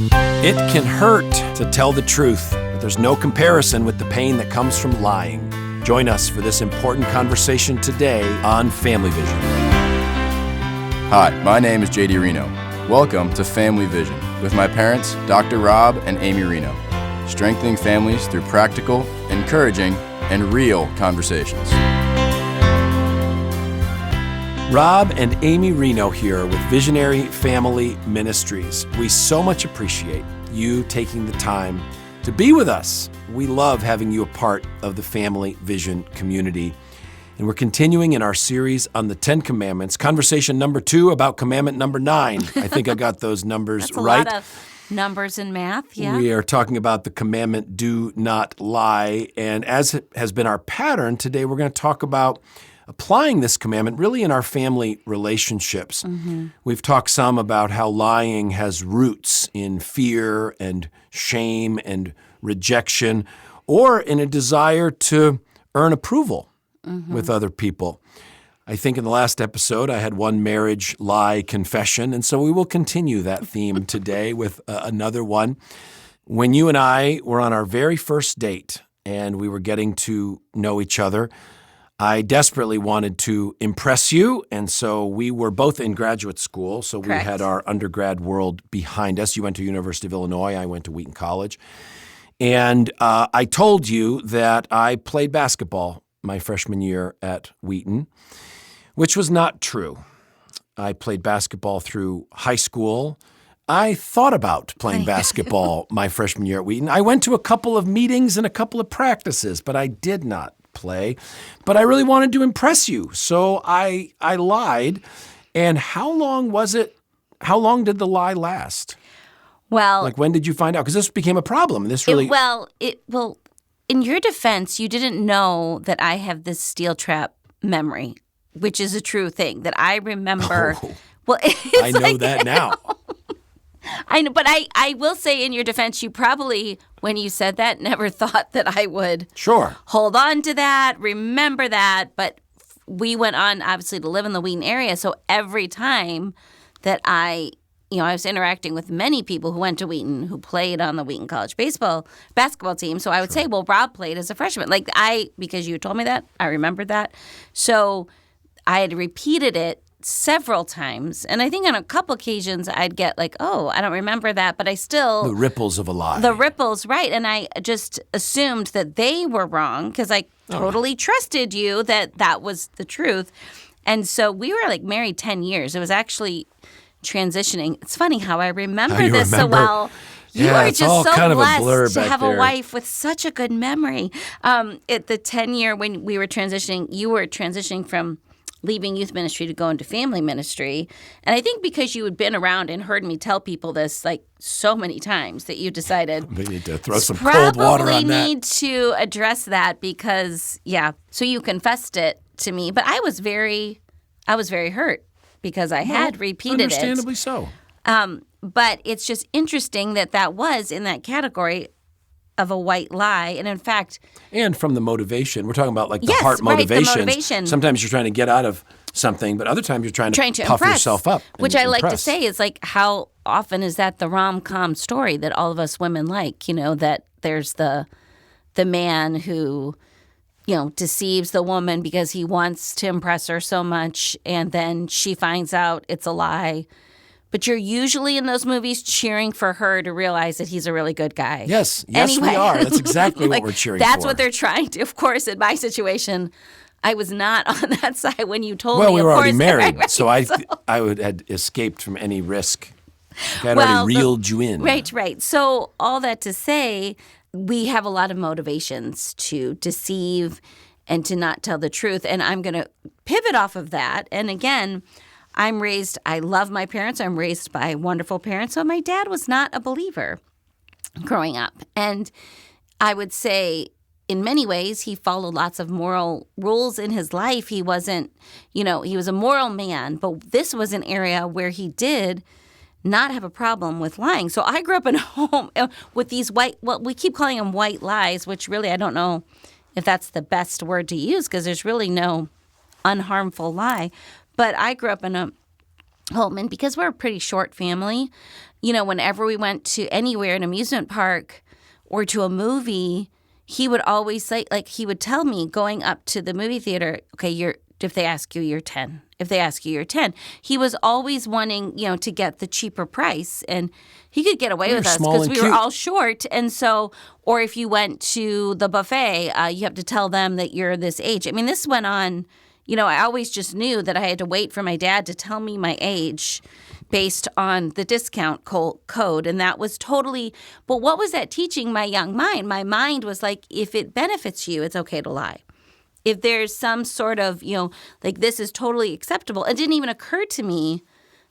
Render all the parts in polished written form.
It can hurt to tell the truth, but there's no comparison with the pain that comes from lying. Join us for this important conversation today on Family Vision. Hi, my name is J.D. Rienow. Welcome to Family Vision with my parents, Dr. Rob and Amy Rienow, strengthening families through practical, encouraging, and real conversations. Rob and Amy Rienow here with Visionary Family Ministries. We so much appreciate you taking the time to be with us. We love having you a part of the Family Vision community. And we're continuing in our series on the 10 Commandments, conversation number 2 about commandment number 9. I think I got those numbers That's right. A lot of numbers and math, yeah. We are talking about the commandment, do not lie. And as has been our pattern, today we're going to talk about applying this commandment really in our family relationships. Mm-hmm. We've talked some about how lying has roots in fear and shame and rejection, or in a desire to earn approval with other people. I think in the last episode, I had one marriage lie confession, and so we will continue that theme today with another one. When you and I were on our very first date and we were getting to know each other, I desperately wanted to impress you, and so we were both in graduate school, so Correct. We had our undergrad world behind us. You went to University of Illinois, I went to Wheaton College, and I told you that I played basketball my freshman year at Wheaton, which was not true. I played basketball through high school. I thought about playing basketball my freshman year at Wheaton. I went to a couple of meetings and a couple of practices, but I did not play. But I really wanted to impress you, so I lied. And how long was it? How long did the lie last? Well, like when did you find out? Because this became a problem. This really in your defense, you didn't know that I have this steel trap memory, which is a true thing that I remember. Oh, well, I know that now. I know, but I will say in your defense, you probably, when you said that, never thought that I would hold on to that, remember that. But we went on, obviously, to live in the Wheaton area. So every time that I was interacting with many people who went to Wheaton, who played on the Wheaton College basketball team. So I would say, well, Rob played as a freshman. Because you told me that, I remembered that. So I had repeated it several times. And I think on a couple occasions I'd get like, oh, I don't remember that, but I still... The ripples of a lie. The ripples, right. And I just assumed that they were wrong because I totally trusted you that that was the truth. And so we were like married 10 years. It was actually transitioning. It's funny how I remember this so well. You are just so blessed to have a wife with such a good memory. At the 10-year when we were transitioning, you were transitioning from leaving youth ministry to go into family ministry. And I think because you had been around and heard me tell people this like so many times that you decided we need to throw some cold water on that. Probably need to address that because, so you confessed it to me. But I was very hurt because I had repeated understandably it. Understandably so. But it's just interesting that was in that category of a white lie. And in fact... And from the motivation. We're talking about like the heart motivation. The motivation. Sometimes you're trying to get out of something, but other times you're trying to puff impress, yourself up. Which I like to say is like, how often is that the rom-com story that all of us women like? That there's the man who, deceives the woman because he wants to impress her so much, and then she finds out it's a lie. But you're usually in those movies cheering for her to realize that he's a really good guy. Yes, anyway. We are. That's exactly what we're cheering that's for. what they're trying to. Of course, in my situation, I was not on that side when you told me. Well, we were already married, right, so I had escaped from any risk. I'd already reeled you in. Right. So all that to say, we have a lot of motivations to deceive and to not tell the truth. And I'm going to pivot off of that. And again, I love my parents. I'm raised by wonderful parents. So my dad was not a believer growing up. And I would say in many ways, he followed lots of moral rules in his life. He wasn't, he was a moral man. But this was an area where he did not have a problem with lying. So I grew up in a home with these we keep calling them white lies, which really I don't know if that's the best word to use because there's really no unharmful lie. But I grew up in a home. And because we're a pretty short family, whenever we went to anywhere, an amusement park or to a movie, he would always say, he would tell me going up to the movie theater, okay, if they ask you, you're 10. If they ask you, you're 10. He was always wanting, to get the cheaper price. And he could get away with us because we were all short. And so, or if you went to the buffet, you have to tell them that you're this age. I mean, this went on, I always just knew that I had to wait for my dad to tell me my age based on the discount code. And that was totally, but what was that teaching my young mind? My mind was like, if it benefits you, it's okay to lie. If there's some sort of, this is totally acceptable. It didn't even occur to me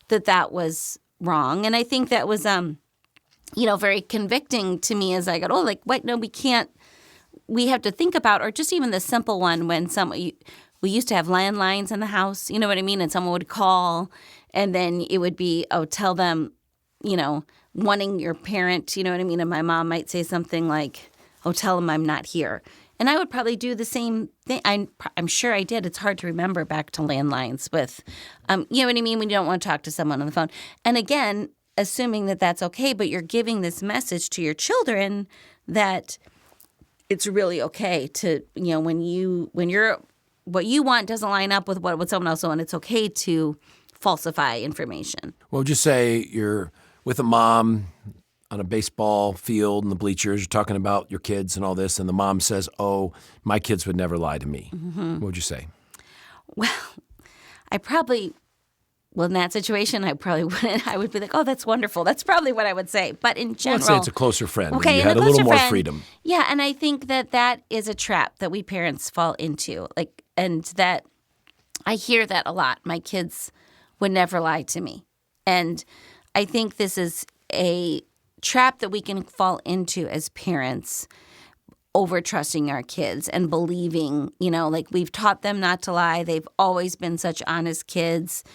that was wrong. And I think that was, very convicting to me as I go, wait, no, we can't. We have to think about, or just even the simple one when we used to have landlines in the house, you know what I mean? And someone would call and then it would be, tell them, wanting your parent, you know what I mean? And my mom might say something like, tell them I'm not here. And I would probably do the same thing. I'm sure I did. It's hard to remember back to landlines with, you know what I mean, when you don't want to talk to someone on the phone. And again, assuming that that's okay, but you're giving this message to your children that it's really okay to, when you're what you want doesn't line up with what someone else wants, it's okay to falsify information. Well, just say you're with a mom on a baseball field in the bleachers, you're talking about your kids and all this, and the mom says, my kids would never lie to me. Mm-hmm. What would you say? Well, in that situation, I probably wouldn't. I would be like, that's wonderful. That's probably what I would say. But in general. Let's say it's a closer friend. Okay, you had a little more freedom. Yeah, and I think that is a trap that we parents fall into. And that I hear that a lot. My kids would never lie to me. And I think this is a trap that we can fall into as parents, over trusting our kids and believing, we've taught them not to lie. They've always been such honest kids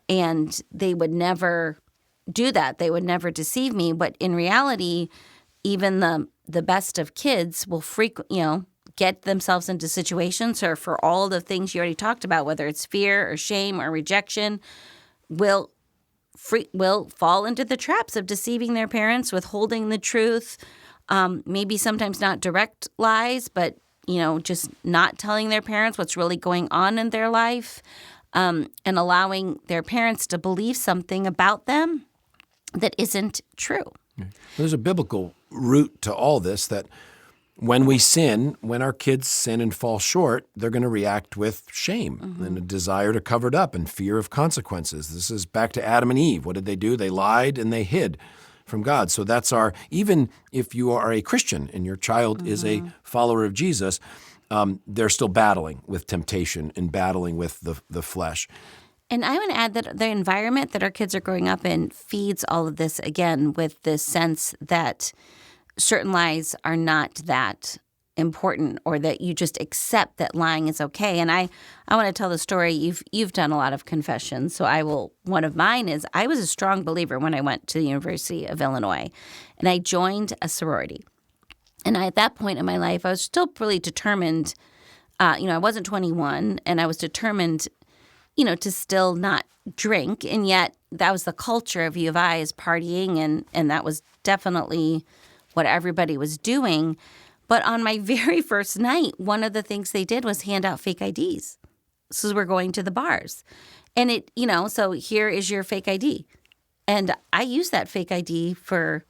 and they would never do that. They would never deceive me. But in reality, even the best of kids will get themselves into situations, or for all the things you already talked about, whether it's fear or shame or rejection, will fall into the traps of deceiving their parents, withholding the truth, maybe sometimes not direct lies, but, just not telling their parents what's really going on in their life, and allowing their parents to believe something about them that isn't true. There's a biblical root to all this that when we sin, when our kids sin and fall short, they're going to react with shame and a desire to cover it up and fear of consequences. This is back to Adam and Eve. What did they do? They lied and they hid from God. So that's even if you are a Christian and your child is a follower of Jesus, they're still battling with temptation and battling with the flesh. And I want to add that the environment that our kids are growing up in feeds all of this, again, with this sense that certain lies are not that important, or that you just accept that lying is okay. And I want to tell the story. You've done a lot of confessions, so I will. One of mine is I was a strong believer when I went to the University of Illinois, and I joined a sorority. And at that point in my life, I was still really determined. I wasn't 21, and I was determined, to still not drink. And yet that was the culture of U of I, is partying, and that was definitely what everybody was doing. But on my very first night, one of the things they did was hand out fake IDs. So we're going to the bars. And so here is your fake ID. And I used that fake ID for,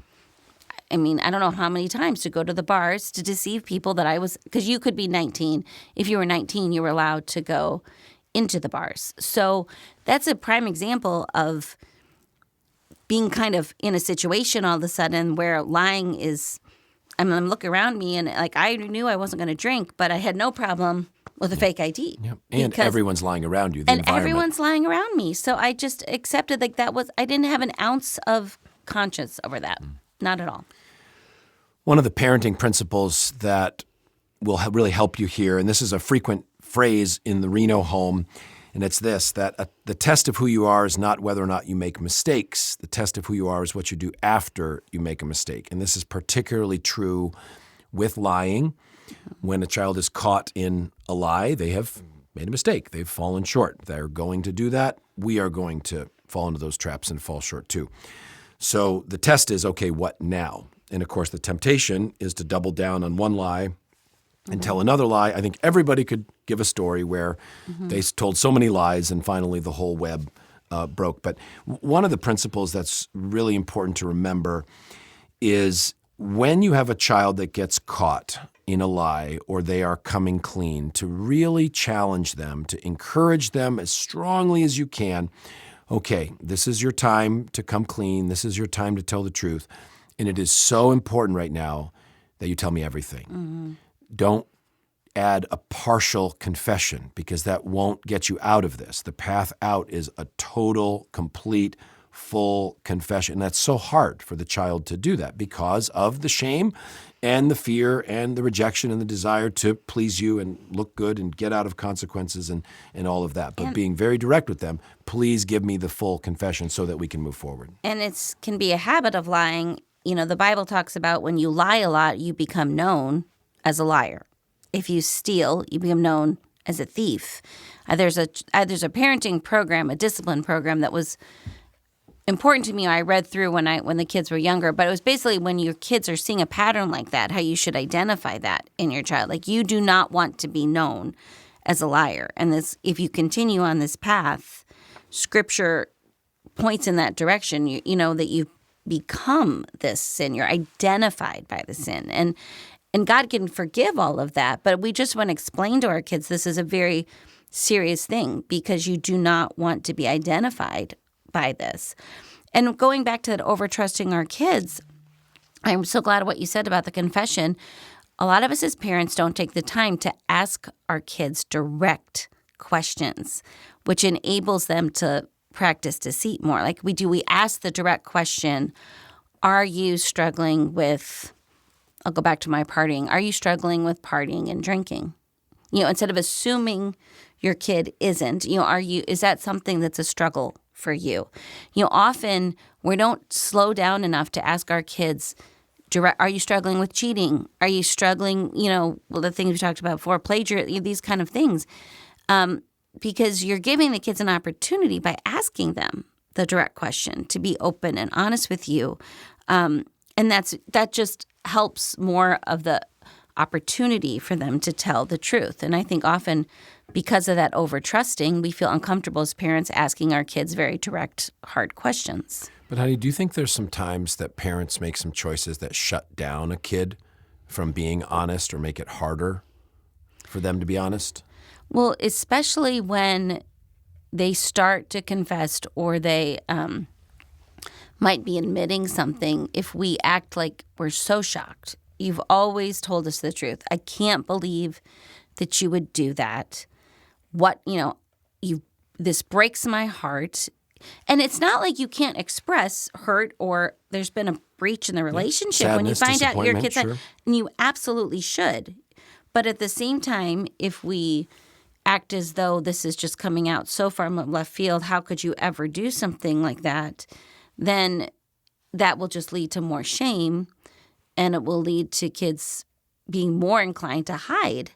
I don't know how many times, to go to the bars to deceive people that I was, because you could be 19. If you were 19, you were allowed to go into the bars. So that's a prime example of being kind of in a situation all of a sudden where lying is, I'm looking around me and I knew I wasn't going to drink, but I had no problem with a fake ID. Yep. And everyone's lying around you. And everyone's lying around me. So I just accepted I didn't have an ounce of conscience over that. Not at all. One of the parenting principles that will really help you here, and this is a frequent phrase in the Rienow home, and it's this, that the test of who you are is not whether or not you make mistakes. The test of who you are is what you do after you make a mistake. And this is particularly true with lying. When a child is caught in a lie, they have made a mistake. They've fallen short. They're going to do that. We are going to fall into those traps and fall short too. So the test is, okay, what now? And of course, the temptation is to double down on one lie and tell another lie. I think everybody could give a story where they told so many lies and finally the whole web broke. But one of the principles that's really important to remember is when you have a child that gets caught in a lie or they are coming clean, to really challenge them, to encourage them as strongly as you can. Okay, this is your time to come clean. This is your time to tell the truth. And it is so important right now that you tell me everything. Don't add a partial confession because that won't get you out of this. The path out is a total, complete, full confession. And that's so hard for the child to do that because of the shame and the fear and the rejection and the desire to please you and look good and get out of consequences and all of that. But being very direct with them, please give me the full confession so that we can move forward. And it can be a habit of lying. You know, the Bible talks about when you lie a lot, you become known as a liar. If you steal, you become known as a thief. There's a parenting program, a discipline program that was important to me. I read through when the kids were younger, but it was basically when your kids are seeing a pattern like that, how you should identify that in your child. Like you do not want to be known as a liar. And this, if you continue on this path, Scripture points in that direction. You know that you become this sin. You're identified by the sin. And God can forgive all of that, but we just want to explain to our kids this is a very serious thing because you do not want to be identified by this. And going back to that over-trusting our kids, I'm so glad of what you said about the confession. A lot of us as parents don't take the time to ask our kids direct questions, which enables them to practice deceit more. Like we ask the direct question, are you struggling with, I'll go back to my partying, are you struggling with partying and drinking? You know, instead of assuming your kid isn't, you know, is that something that's a struggle for you? You know, often we don't slow down enough to ask our kids, are you struggling with cheating? Are you struggling, you know, well, the things we talked about before, plagiarism, these kind of things. Because you're giving the kids an opportunity by asking them the direct question to be open and honest with you. And that just helps more of the opportunity for them to tell the truth. And I think often because of that over-trusting, we feel uncomfortable as parents asking our kids very direct, hard questions. But honey, do you think there's some times that parents make some choices that shut down a kid from being honest or make it harder for them to be honest? Well, especially when they start to confess or they might be admitting something, if we act like we're so shocked. You've always told us the truth. I can't believe that you would do that. This breaks my heart. And it's not like you can't express hurt or there's been a breach in the relationship. Sadness, when you find out your kid's sure. And you absolutely should. But at the same time, if we act as though this is just coming out so far from left field, how could you ever do something like that? Then that will just lead to more shame, and it will lead to kids being more inclined to hide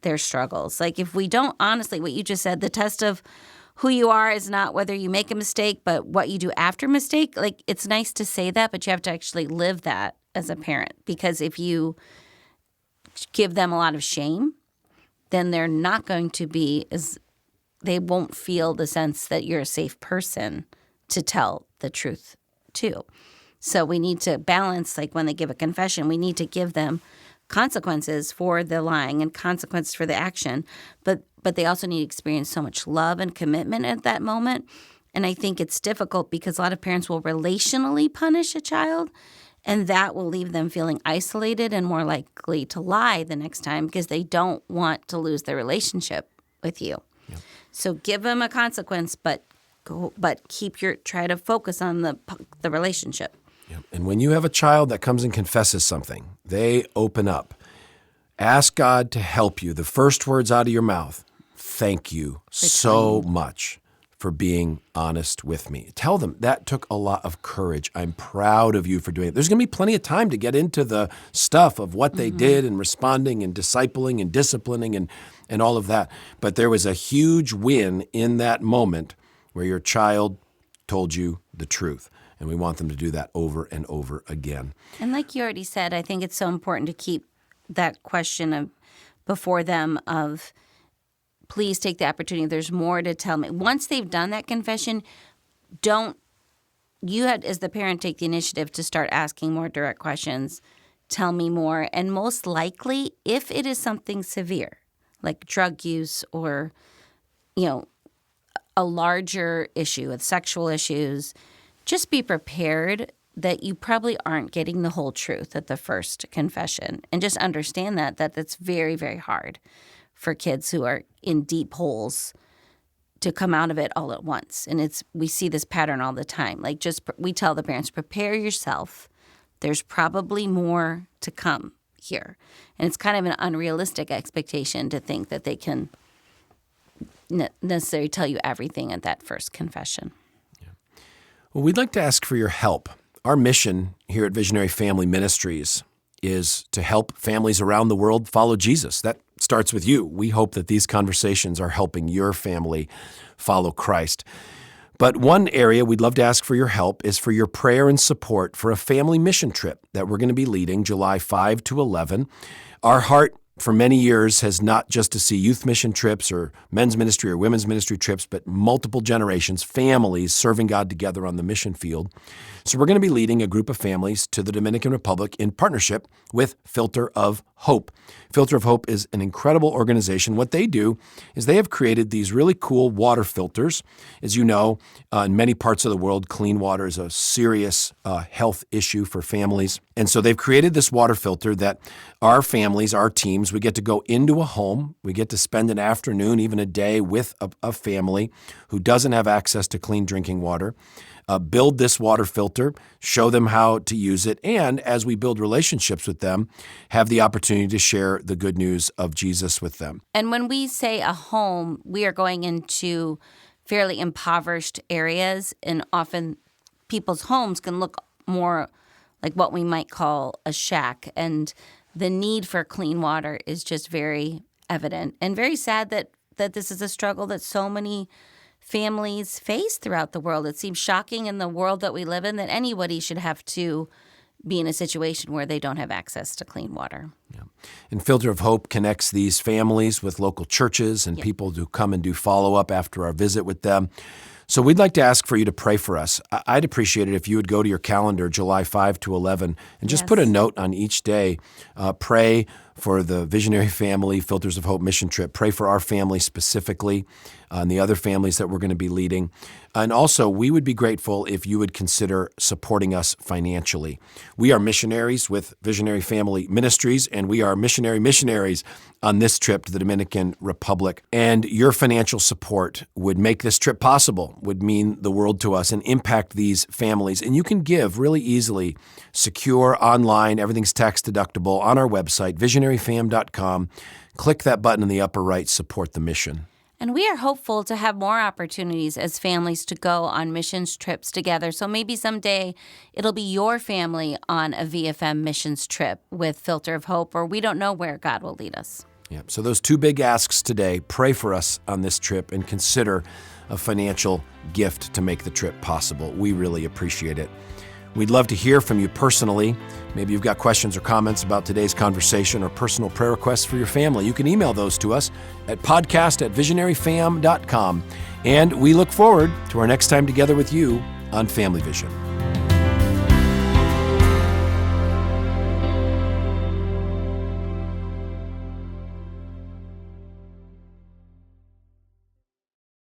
their struggles. Like if we don't, honestly, what you just said, the test of who you are is not whether you make a mistake, but what you do after mistake. Like it's nice to say that, but you have to actually live that as a parent, because if you give them a lot of shame, then they're not going to be they won't feel the sense that you're a safe person to tell the truth to. So we need to balance, like when they give a confession, we need to give them consequences for the lying and consequences for the action. But they also need to experience so much love and commitment at that moment. And I think it's difficult because a lot of parents will relationally punish a child, and that will leave them feeling isolated and more likely to lie the next time because they don't want to lose their relationship with you. Yeah. So give them a consequence, but try to focus on the relationship. Yeah. And when you have a child that comes and confesses something, they open up. Ask God to help you. The first words out of your mouth, thank you so much for being honest with me. Tell them that took a lot of courage. I'm proud of you for doing it. There's going to be plenty of time to get into the stuff of what they did and responding and discipling and disciplining and all of that. But there was a huge win in that moment where your child told you the truth. And we want them to do that over and over again. And like you already said, I think it's so important to keep that question before them of, please take the opportunity. There's more to tell me. Once they've done that confession, you had, as the parent, take the initiative to start asking more direct questions. Tell me more. And most likely, if it is something severe, like drug use or, a larger issue with sexual issues, just be prepared that you probably aren't getting the whole truth at the first confession. And just understand that that's very, very hard for kids who are in deep holes to come out of it all at once. And we see this pattern all the time. Like, we tell the parents, prepare yourself. There's probably more to come here. And it's kind of an unrealistic expectation to think that they can necessarily tell you everything at that first confession. Well, we'd like to ask for your help. Our mission here at Visionary Family Ministries is to help families around the world follow Jesus. That starts with you. We hope that these conversations are helping your family follow Christ. But one area we'd love to ask for your help is for your prayer and support for a family mission trip that we're going to be leading July 5 to 11. Our heart for many years has not just to see youth mission trips or men's ministry or women's ministry trips, but multiple generations, families serving God together on the mission field. So we're going to be leading a group of families to the Dominican Republic in partnership with Filter of Hope. Filter of Hope is an incredible organization. What they do is they have created these really cool water filters. As you know, in many parts of the world, clean water is a serious health issue for families. And so they've created this water filter that our families, our teams, we get to go into a home. We get to spend an afternoon, even a day with a family who doesn't have access to clean drinking water. Build this water filter, show them how to use it, and as we build relationships with them, have the opportunity to share the good news of Jesus with them. And when we say a home, we are going into fairly impoverished areas, and often people's homes can look more like what we might call a shack, and the need for clean water is just very evident, and very sad that this is a struggle that so many families face throughout the world. It seems shocking in the world that we live in that anybody should have to be in a situation where they don't have access to clean water. Yeah. And Filter of Hope connects these families with local churches and people who come and do follow-up after our visit with them. So we'd like to ask for you to pray for us. I'd appreciate it if you would go to your calendar, July 5 to 11, and just put a note on each day. Pray for the Visionary Family Filters of Hope mission trip. Pray for our family specifically and the other families that we're going to be leading. And also, we would be grateful if you would consider supporting us financially. We are missionaries with Visionary Family Ministries, and we are missionaries on this trip to the Dominican Republic. And your financial support would make this trip possible, would mean the world to us and impact these families. And you can give really easily, secure, online, everything's tax deductible on our website, visionaryfam.com. Click that button in the upper right, support the mission. And we are hopeful to have more opportunities as families to go on missions trips together. So maybe someday it'll be your family on a VFM missions trip with Filter of Hope, or we don't know where God will lead us. Yeah. So those two big asks today: pray for us on this trip and consider a financial gift to make the trip possible. We really appreciate it. We'd love to hear from you personally. Maybe you've got questions or comments about today's conversation or personal prayer requests for your family. You can email those to us at podcast@visionaryfam.com. And we look forward to our next time together with you on Family Vision.